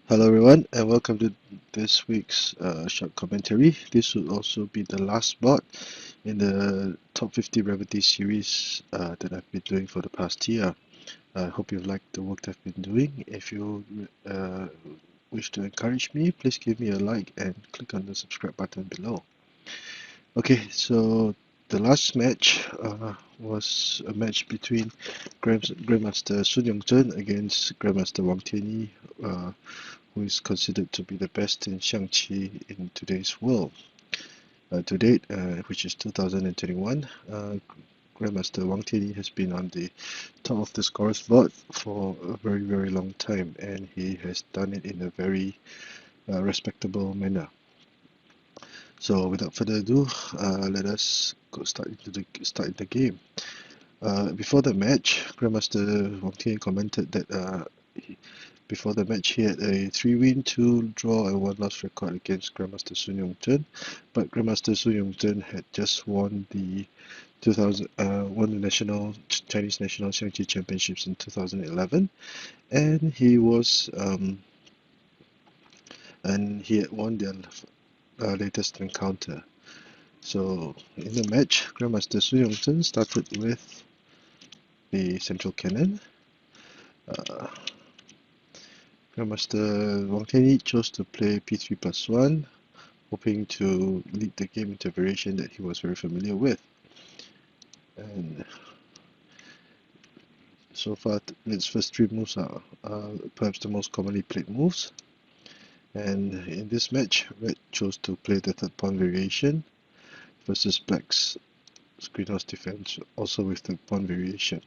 Hello everyone and welcome to this week's short commentary. This will also be the last spot in the top 50 brevity series that I've been doing for the past year. I hope you've liked the work I've been doing. If you wish to encourage me, please give me a like and click on the subscribe button below. Okay, so the last match was a match between Grandmaster Sun Yongzheng against Grandmaster Wang Tianyi, who is considered to be the best in Xiangqi in today's world. To date, which is 2021, Grandmaster Wang Tianyi has been on the top of the scorers board for a very, very long time, and he has done it in a very respectable manner. So, without further ado, let us go start the game. Before the match, Grandmaster Wang Tianyi commented that before the match, he had a 3-win, 2-draw, and 1-loss record against Grandmaster Sun Yongzheng. But Grandmaster Sun Yongzheng had just won the Chinese National Xiangqi Championships in 2011, and he had won their latest encounter. So in the match, Grandmaster Sun Yongzheng started with the central cannon. Grandmaster Wang Tianyi chose to play p3+1, hoping to lead the game into a variation that he was very familiar with. And so far, its first three moves are perhaps the most commonly played moves. And in this match, Red chose to play the third pawn variation versus Black's greenhouse defense, also with the pawn variation.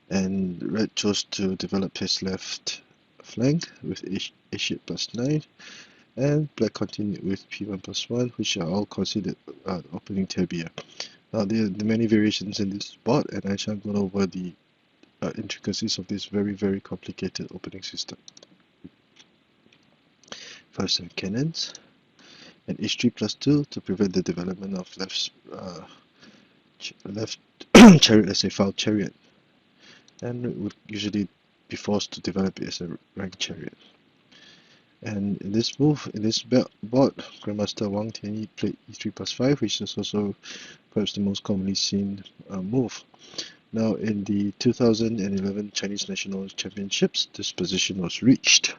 And Red chose to develop his left flank with h8+9, and Black continued with p1+1, which are all considered opening tabia. Now there are many variations in this board, and I shall go over the intricacies of this very, very complicated opening system. First, some cannons, and h3+2 to prevent the development of left chariot as a foul chariot, and it would usually be forced to develop it as a rank chariot. And in this board, Grandmaster Wang Tianyi played e3+5, which is also perhaps the most commonly seen move. Now, in the 2011 Chinese National Championships, this position was reached.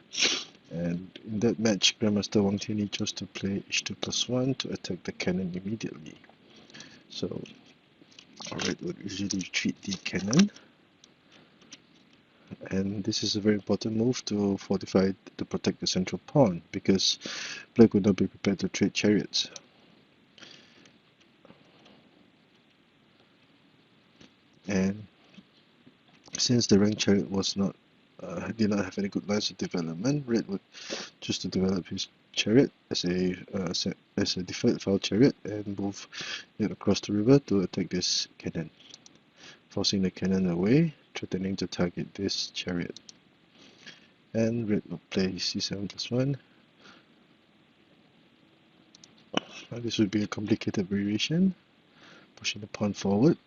And in that match, Grandmaster Wang Tianyi chose to play h2+1 to attack the cannon immediately. So, Red would usually retreat the cannon. And this is a very important move to protect the central pawn, because Black would not be prepared to trade chariots. And since the rank chariot did not have any good lines of development, Red would choose to develop his chariot as a deferred foul chariot and move it across the river to attack this cannon, forcing the cannon away, threatening to target this chariot. And Red will play c7+1. Now this would be a complicated variation, pushing the pawn forward.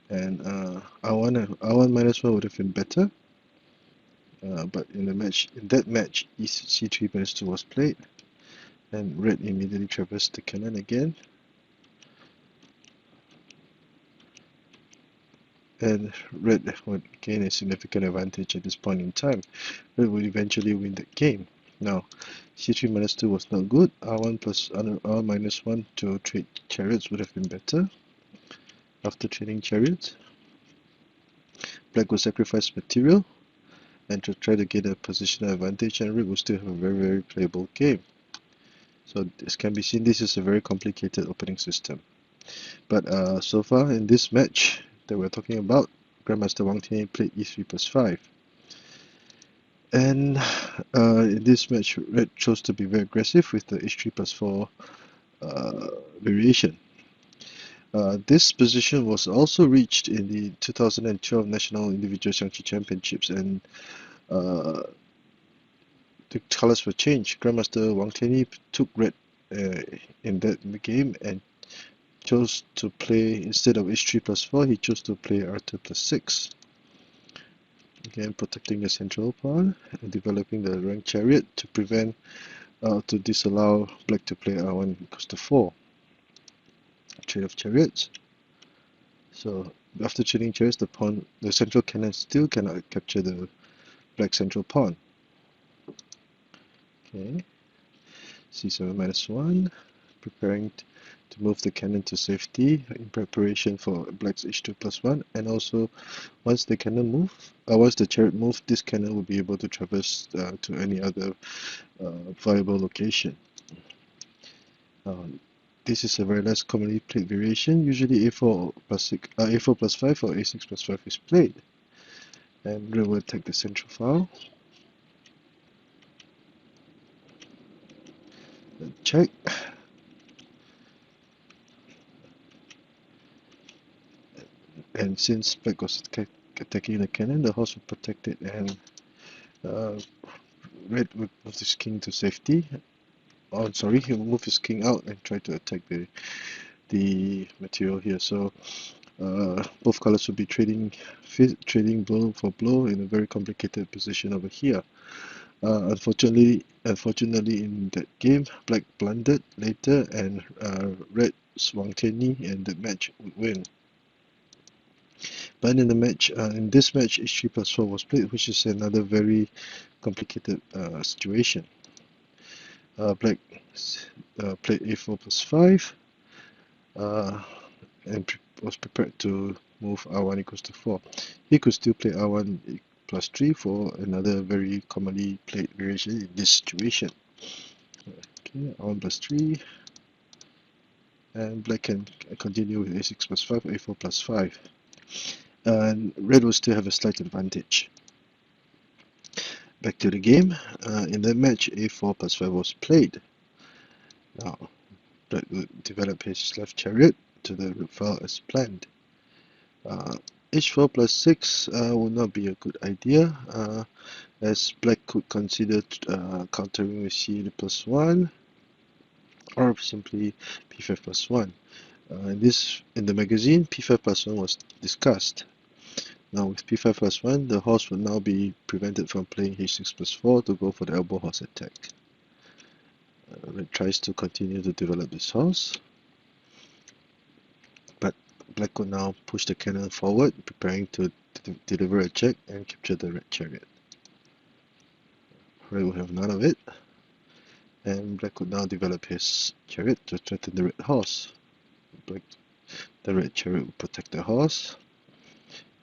And r1-1 would have been better, but in that match, c3-2 was played, and Red immediately traversed the cannon again. And Red would gain a significant advantage at this point in time. Red would eventually win the game. Now, c3-2 was not good. r1+r-1 to trade chariots would have been better. After trading chariots, Black would sacrifice material and to try to get a positional advantage, and Red will still have a very, very playable game. So this can be seen, this is a very complicated opening system. But so far in this match that we're talking about, Grandmaster Wang Tianyi played e3+5. And in this match, Red chose to be very aggressive with the h3+4 variation. This position was also reached in the 2012 National Individual Xiangqi Championships, and the colors were changed. Grandmaster Wang Tianyi took Red in the game and chose to play, instead of h3+4, he chose to play r2+6. again protecting the central pawn and developing the rank chariot to prevent to disallow black to play r1 equals to 4. Trade of chariots. So after trading chariots, the central cannon still cannot capture the black central pawn. Okay, c7 minus 1, preparing to move the cannon to safety in preparation for black's h2 plus 1, and also once the chariot moves, this cannon will be able to traverse to any other viable location. This is a very less commonly played variation. Usually a4 plus 5 or a6 plus 5 is played. And we will attack the central file. Check. And since black was attacking the cannon, the horse will protect it, and red would move his king to safety. Oh, sorry, he will move his king out and try to attack the material here. So both colors will be trading blow for blow in a very complicated position over here. Unfortunately, in that game, black blundered later, and red's Wang Tianyi, and the match would win. But in this match, h3 plus 4 was played, which is another very complicated situation. Black played a4 plus 5 and was prepared to move r1 equals to 4. He could still play r1 plus 3 for another very commonly played variation in this situation. Okay, r1 plus 3, and black can continue with a6 plus 5, a4 plus 5. And red will still have a slight advantage. Back to the game. In that match, a4 plus 5 was played. Now, black would develop his left chariot to the rook file as planned. h4 plus 6 would not be a good idea, as black could consider countering with c plus 1, or simply p5 plus 1. In the magazine, p5 plus 1 was discussed. Now with p5 plus 1, the horse will now be prevented from playing h6 plus 4 to go for the elbow horse attack. Red tries to continue to develop this horse, but black will now push the cannon forward, preparing to deliver a check and capture the red chariot. Red will have none of it, and black will now develop his chariot to threaten the red horse. The red chariot will protect the horse,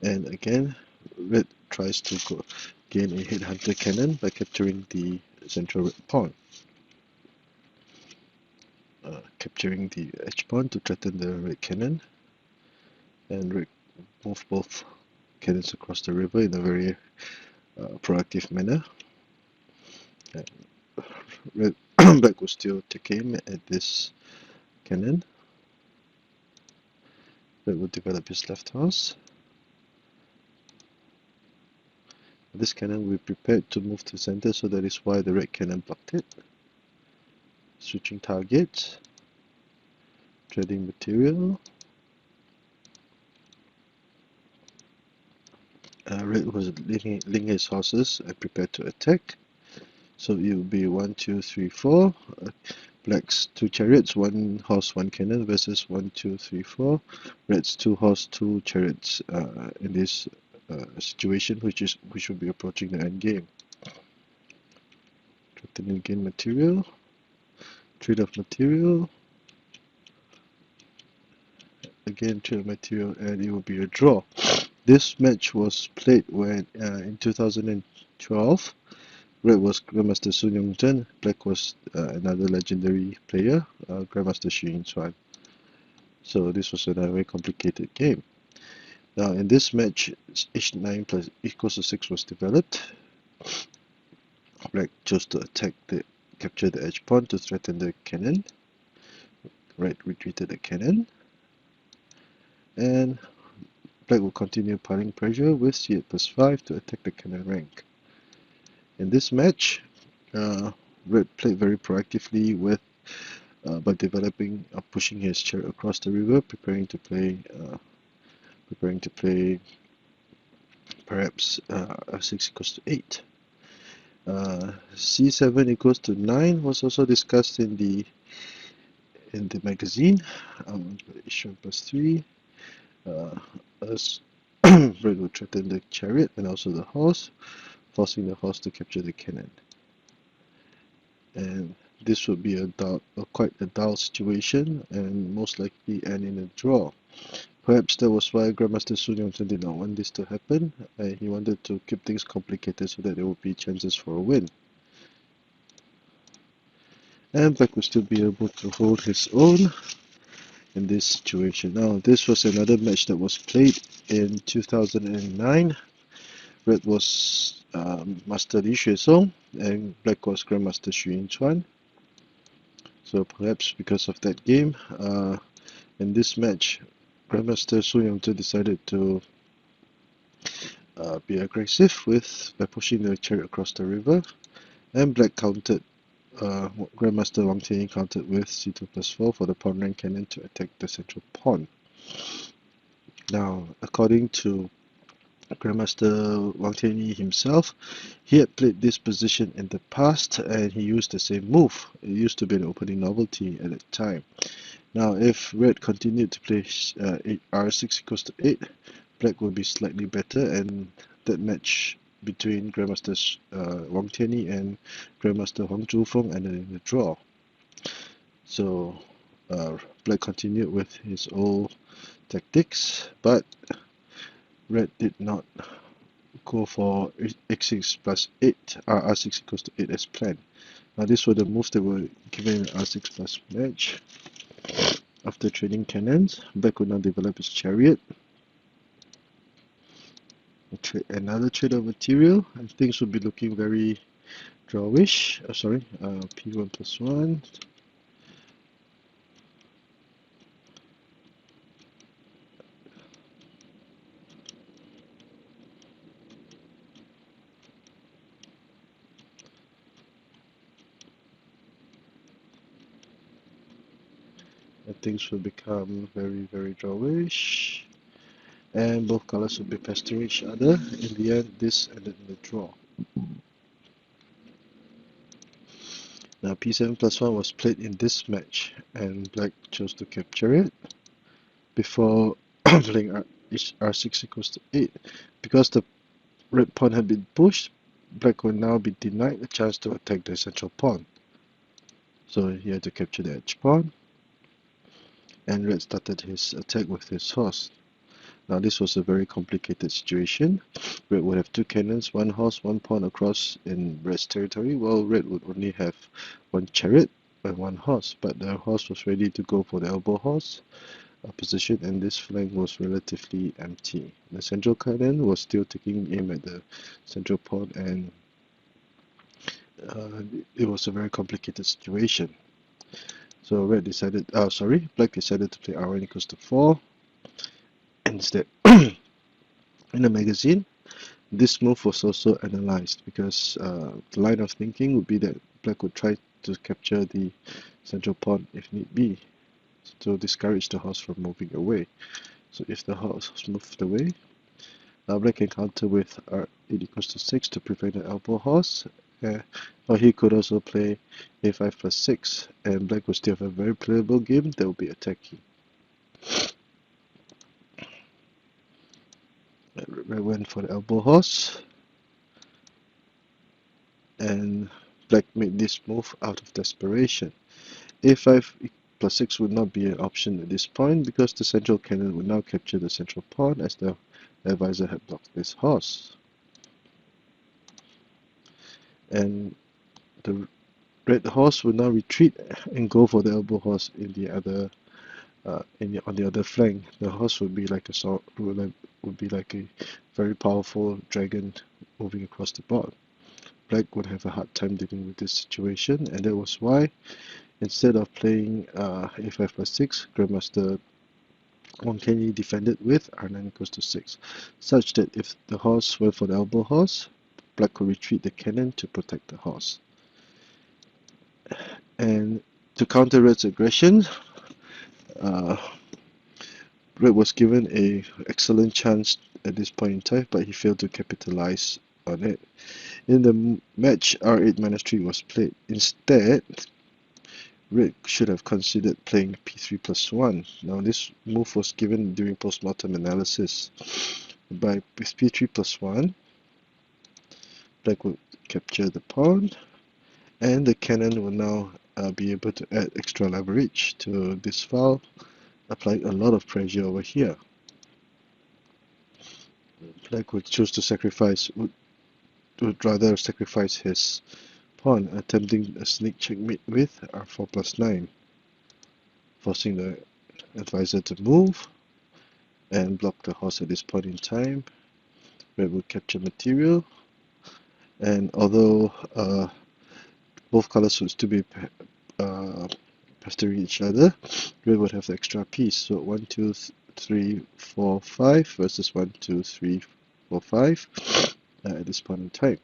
and again, red tries to gain a headhunter cannon by capturing the central red pawn. Capturing the edge pawn to threaten the red cannon, and red move both cannons across the river in a very proactive manner. And black will still take aim at this cannon. Red will develop his left horse. This cannon will be prepared to move to center, so that is why the red cannon blocked it. Switching targets, trading material. Red was leading his horses and prepared to attack. So it will be 1, 2, 3, 4. Black's 2 chariots, 1 horse, 1 cannon versus 1, 2, 3, 4. Red's 2 horse, 2 chariots in this situation, which will be approaching the end game. Threatening gain material. Trade of material. Again, trade of material, and it will be a draw. This match was played when in 2012. Red was Grandmaster Sun Yongzheng, black was another legendary player, Grandmaster Qiyi. So this was a very complicated game. Now in this match, h9 plus equals to 6 was developed. Black chose to capture the edge pawn to threaten the cannon. Red retreated the cannon, and black will continue piling pressure with c8 plus 5 to attack the cannon rank. In this match, red played very proactively by pushing his chariot across the river, preparing to play perhaps r6 equals to 8. c7 equals to 9 was also discussed in the magazine. H1 plus 3. As red would threaten the chariot and also the horse, forcing the horse to capture the cannon. And this would be quite a dull situation and most likely end in a draw. Perhaps that was why Grandmaster Sun Yongzheng did not want this to happen. He wanted to keep things complicated so that there would be chances for a win. And Black would still be able to hold his own in this situation. Now, this was another match that was played in 2009. Red was Master Li Xuesong and Black was Grandmaster Xu Yingchuan. So perhaps because of that game, in this match, Grandmaster Sun Yongzheng decided to be aggressive by pushing the chariot across the river, and Black countered. Grandmaster Wang Tianyi countered with c2 plus 4 for the pawn rank cannon to attack the central pawn. Now, according to Grandmaster Wang Tianyi himself, he had played this position in the past and he used the same move. It used to be an opening novelty at that time. Now, if Red continued to play r6 equals to 8, Black would be slightly better, and that match between Grandmaster Wang Tianyi and Grandmaster Huang Zhufeng ended in a draw. So Black continued with his old tactics, but Red did not go for x6 plus 8, r6 equals to 8 as planned. Now these were the moves that were given in r6 plus match. After trading cannons, Black would now develop his chariot. Another trade of material, and things would be looking very drawish. P1 plus 1. And things will become very, very drawish. And both colors will be pestering each other. In the end, this ended in a draw. Now P7 plus 1 was played in this match, and Black chose to capture it before playing r6 equals to 8. Because the red pawn had been pushed, Black will now be denied a chance to attack the central pawn. So he had to capture the edge pawn, and Red started his attack with his horse. Now this was a very complicated situation. Red would have 2 cannons, 1 horse, 1 pawn across in Red's territory, while Red would only have 1 chariot and 1 horse, but the horse was ready to go for the elbow horse position, and this flank was relatively empty. The central cannon was still taking aim at the central pawn, and it was a very complicated situation. So Black decided to play r1 equals to 4. Instead, in the magazine, this move was also analyzed because the line of thinking would be that Black would try to capture the central pawn if need be, to discourage the horse from moving away. So if the horse moved away, Black can counter with r8 equals to 6 to prevent the elbow horse, or he could also play a5 plus 6, and Black would still have a very playable game that will be attacking. Red went for the elbow horse, and Black made this move out of desperation. a5 plus 6 would not be an option at this point because the central cannon would now capture the central pawn as the advisor had blocked this horse. And the red horse would now retreat and go for the elbow horse in the other on the other flank. The horse would be like a very powerful dragon moving across the board. Black would have a hard time dealing with this situation, and that was why, instead of playing a5 plus 6, Grandmaster Wang Tianyi defended with r9 equals to 6, such that if the horse went for the elbow horse, Black could retreat the cannon to protect the horse. And to counter Red's aggression, red was given a excellent chance at this point in time, but he failed to capitalize on it. In the match, r8 minus 3 was played. Instead, red should have considered playing p3 plus 1. Now this move was given during postmortem analysis. By with p3 plus 1, black would capture the pawn, and the cannon will now be able to add extra leverage to this file, applying a lot of pressure over here. Black would choose to sacrifice, would rather sacrifice his pawn, attempting a sneak checkmate with r4 plus 9, forcing the advisor to move and block the horse at this point in time. Red would capture material, and although both colors would still be pestering each other, red would have the extra piece. So 1, 2, 3, 4, 5 versus 1, 2, 3, 4, 5 at this point in time.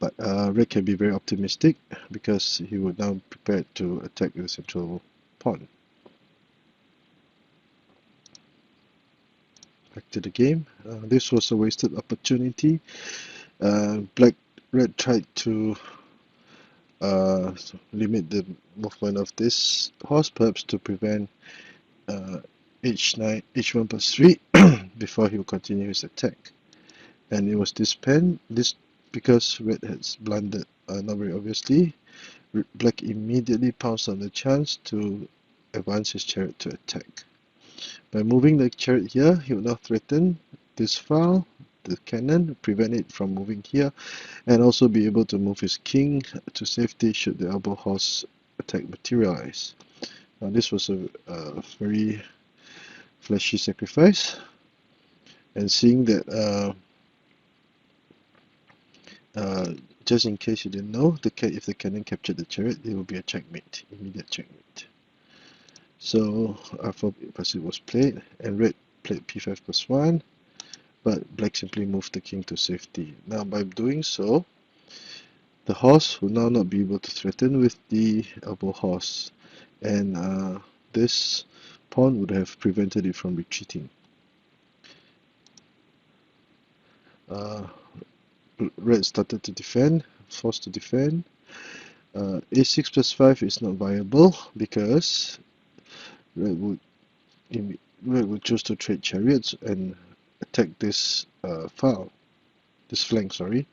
But red can be very optimistic because he would now prepare to attack the central pawn. Back to the game. This was a wasted opportunity. Red tried to limit the movement of this horse, perhaps to prevent h1 plus 3 before he would continue his attack. And it was this because red has blundered, not very obviously. Black immediately pounced on the chance to advance his chariot to attack. By moving the chariot here, he would now threaten this file, the cannon, prevent it from moving here, and also be able to move his king to safety should the elbow horse attack materialize. Now this was a very flashy sacrifice, and seeing that just in case you didn't know, if the cannon captured the chariot, it will be a checkmate, immediate checkmate. So r4 plus 8 was played, and red played p5 plus 1, but black simply moved the king to safety. Now by doing so, the horse will now not be able to threaten with the elbow horse, and this pawn would have prevented it from retreating. Red started to defend, forced to defend. a6 plus 5 is not viable because red would choose to trade chariots and attack this flank, sorry.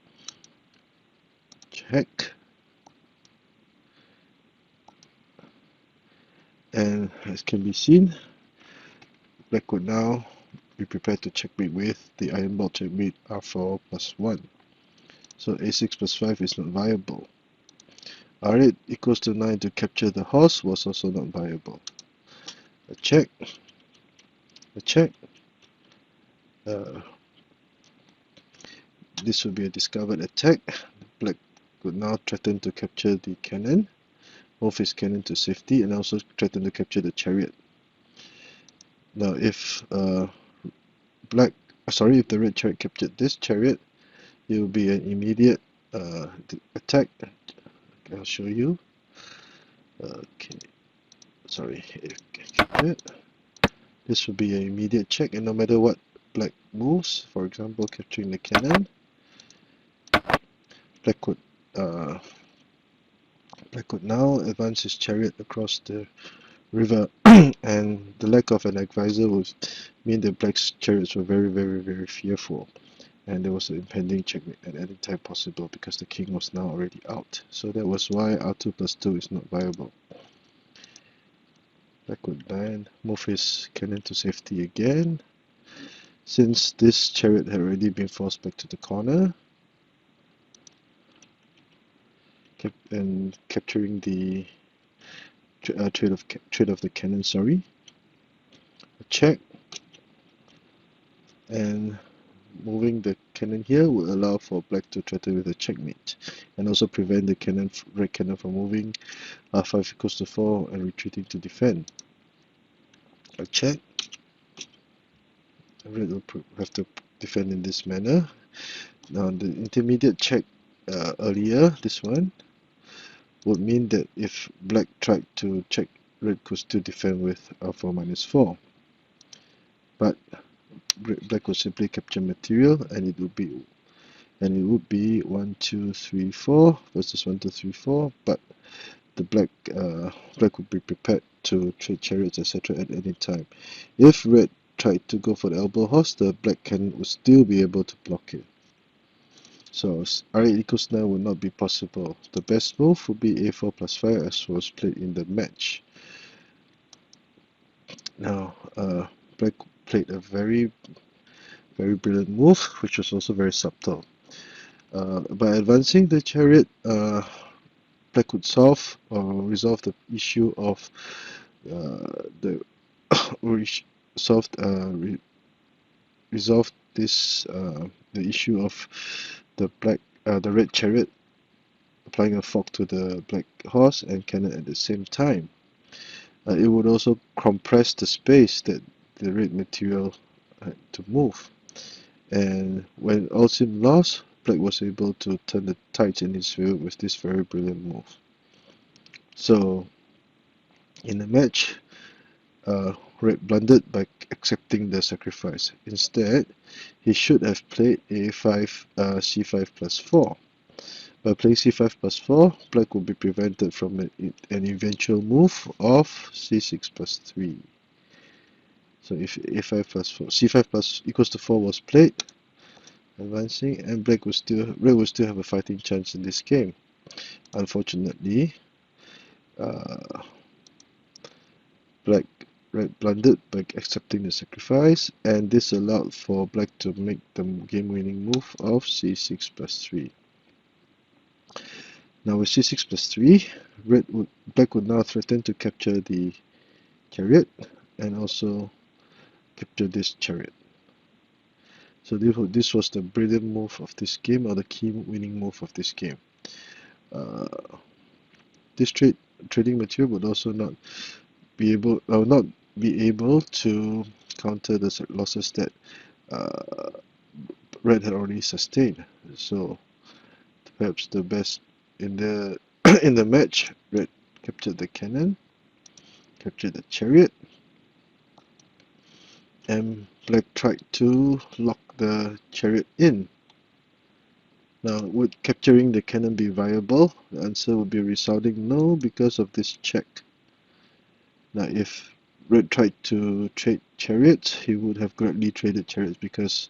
Check. And as can be seen, black would now be prepared to checkmate with the iron ball checkmate r4 plus 1. So a6 plus 5 is not viable. r8 equals to 9 to capture the horse was also not viable. A check. A check. This would be a discovered attack. Black would now threaten to capture the cannon, move his cannon to safety, and also threaten to capture the chariot. Now if the red chariot captured this chariot, it will be an immediate attack. I'll show you. Okay, sorry. This will be an immediate check, and no matter what black moves, for example, capturing the cannon, black could now advance his chariot across the river, and the lack of an advisor would mean that black's chariots were very, very, very fearful, and there was an impending checkmate at any time possible because the king was now already out. So that was why r2 plus 2 is not viable. Black would then move his cannon to safety again. Since this chariot had already been forced back to the corner, and capturing the trade of the cannon, sorry. A check, and moving the cannon here will allow for black to threaten with a checkmate, and also prevent the red cannon from moving r5 equals to 4 and retreating to defend. A check. Red will have to defend in this manner. Now the intermediate check earlier, this one, would mean that if black tried to check red could still defend with alpha -4. But black would simply capture material, and it would be 1, 2, 3, 4 versus 1, 2, 3, 4. But the black would be prepared to trade chariots, etc. at any time. If red tried to go for the elbow horse, the black cannon would still be able to block it. So r8 equals 9 would not be possible. The best move would be a4 plus 5, as was played in the match. Now, black played a very brilliant move, which was also very subtle. By advancing the chariot, black could solve or resolve the issue of resolve this the issue of the red chariot applying a fork to the black horse and cannon at the same time. It would also compress the space that the red material had to move. And when all seemed lost, black was able to turn the tides in his favor with this very brilliant move. So, in the match, red blundered by accepting the sacrifice. Instead, he should have played a5 c5 plus 4. By playing c5 plus 4, black would be prevented from an eventual move of c6 plus 3. So if a5 plus 4, c5 plus equals to 4 was played, advancing, and red would still have a fighting chance in this game. Unfortunately, red blundered by accepting the sacrifice, and this allowed for black to make the game-winning move of c6 plus 3. Now with c6 plus 3, black would now threaten to capture the chariot and also capture this chariot. So this was the brilliant move of this game, or the key winning move of this game. This trading material would also not be able to counter the losses that red had already sustained. So perhaps the best in the in the match, red captured the cannon, captured the chariot, and black tried to lock the chariot in. Now, would capturing the cannon be viable? The answer would be a resounding no, because of this check. Now, if red tried to trade chariots, he would have gladly traded chariots, because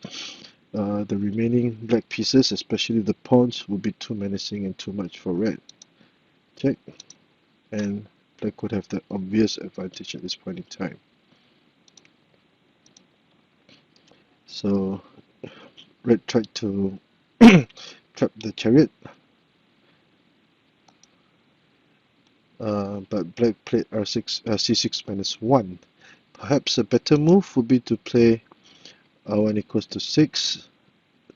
the remaining black pieces, especially the pawns, would be too menacing and too much for red. Check, and black would have the obvious advantage at this point in time. So red tried to trap the chariot, but black played c6 minus 1. Perhaps a better move would be to play r1 equals to 6,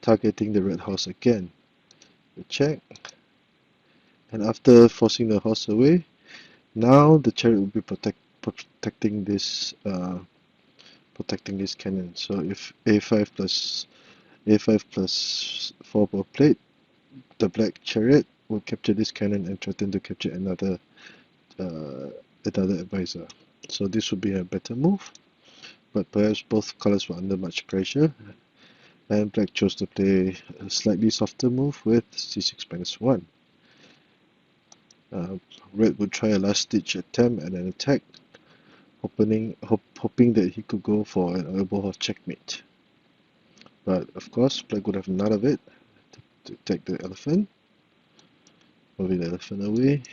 targeting the red horse again. We check, and after forcing the horse away, now the chariot will be protecting this cannon. So if a5 plus 4 were played, the black chariot will capture this cannon and threaten to capture another advisor. So this would be a better move, but perhaps both colors were under much pressure, and black chose to play a slightly softer move with c6 minus 1. Red would try a last-ditch attempt at an attack, hoping that he could go for an elbow horse checkmate. But of course, black would have none of it to take the elephant, moving the elephant away.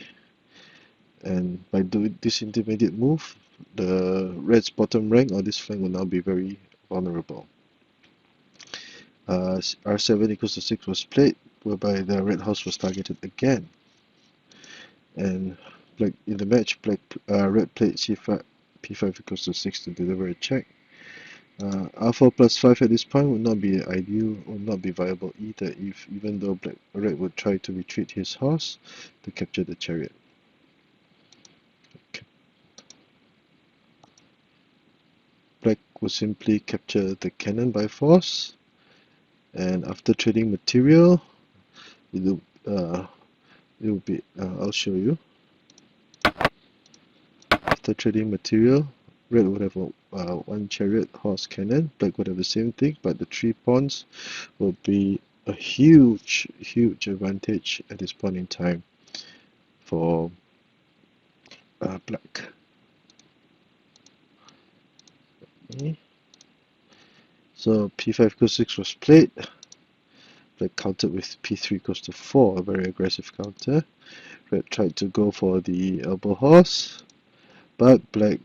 And by doing this intermediate move, the red's bottom rank or this flank will now be very vulnerable. r7 equals to 6 was played, whereby the red horse was targeted again. And black in the match, red played c5, p5 equals to 6 to deliver a check. Alpha plus 5 at this point would not be ideal, would not be viable either, even though red would try to retreat his horse to capture the chariot. Black would simply capture the cannon by force, and after trading material, it will be I'll show you. after trading material, red would have one chariot horse cannon, black would have the same thing, but the 3 pawns will be a huge advantage at this point in time for black. Okay. So p5 goes 6 was played. Black countered with p3 goes to 4, a very aggressive counter. Red tried to go for the elbow horse, but black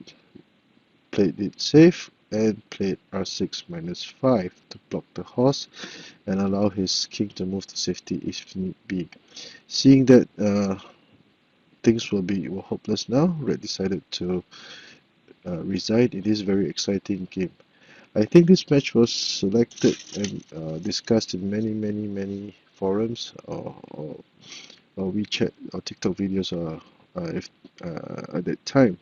played it safe and played r6 minus 5 to block the horse and allow his king to move to safety if need be. Seeing that things were hopeless now, red decided to resign. It is a very exciting game. I think this match was selected and discussed in many forums or WeChat or TikTok videos at that time.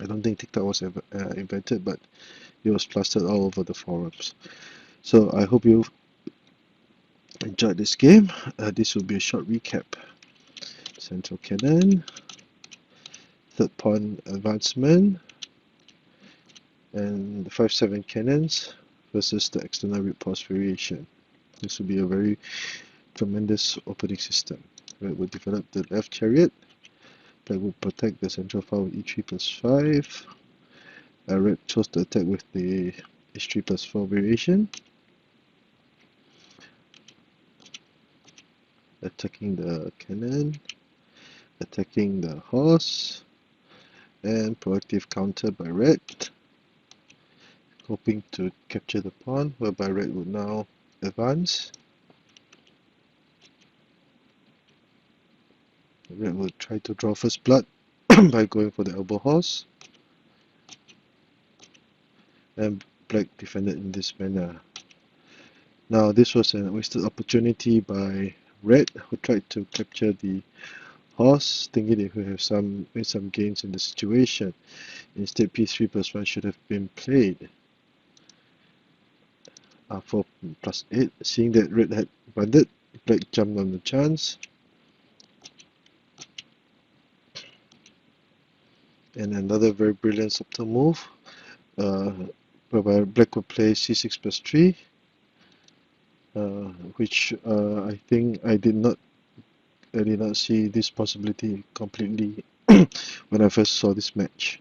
I don't think TikTok was ever invented, but it was plastered all over the forums. So I hope you enjoyed this game. This will be a short recap. Central cannon, third pawn advancement, and the 5-7 cannons versus the external root pass variation. This will be a very tremendous opening system. Red will develop the left chariot. Black will protect the central file with e3 plus 5. Red chose to attack with the h3 plus 4 variation. Attacking the cannon, attacking the horse, and proactive counter by red, hoping to capture the pawn, whereby red would now advance. Red will try to draw first blood by going for the elbow horse, and black defended in this manner. Now this was a wasted opportunity by red, who tried to capture the horse, thinking he would have made some gains in the situation. Instead, p3 plus 1 should have been played. 4 plus 8. Seeing that red had bundled, black jumped on the chance. And another very brilliant subtle move, whereby black would play c6 plus 3, which I think I did not see this possibility completely when I first saw this match.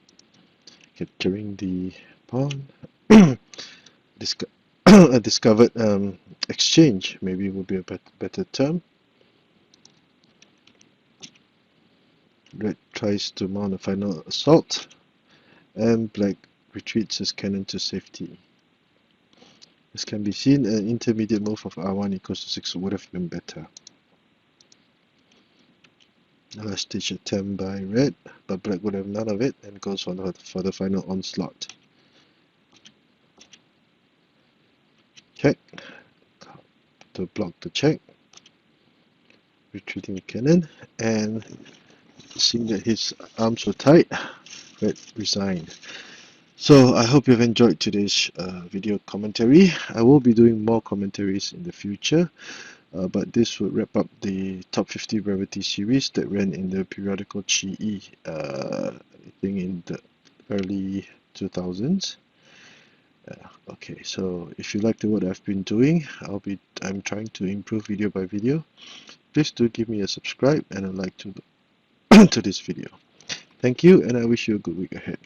Capturing the pawn, a discovered exchange maybe would be a better term. Red tries to mount a final assault, and black retreats his cannon to safety. As can be seen, an intermediate move of r1 equals to 6 would have been better. Last ditch attempt by red, but black would have none of it and goes for the final onslaught. Check to block the check. Retreating cannon, and seeing that his arms were tight, red resigned. So I hope you've enjoyed today's video commentary. I will be doing more commentaries in the future, but this would wrap up the top 50 brevity series that ran in the periodical Qiyi, I think in the early 2000s. Okay, so if you like what I've been doing, I'm trying to improve video by video. Please do give me a subscribe and a like to this video. Thank you, and I wish you a good week ahead.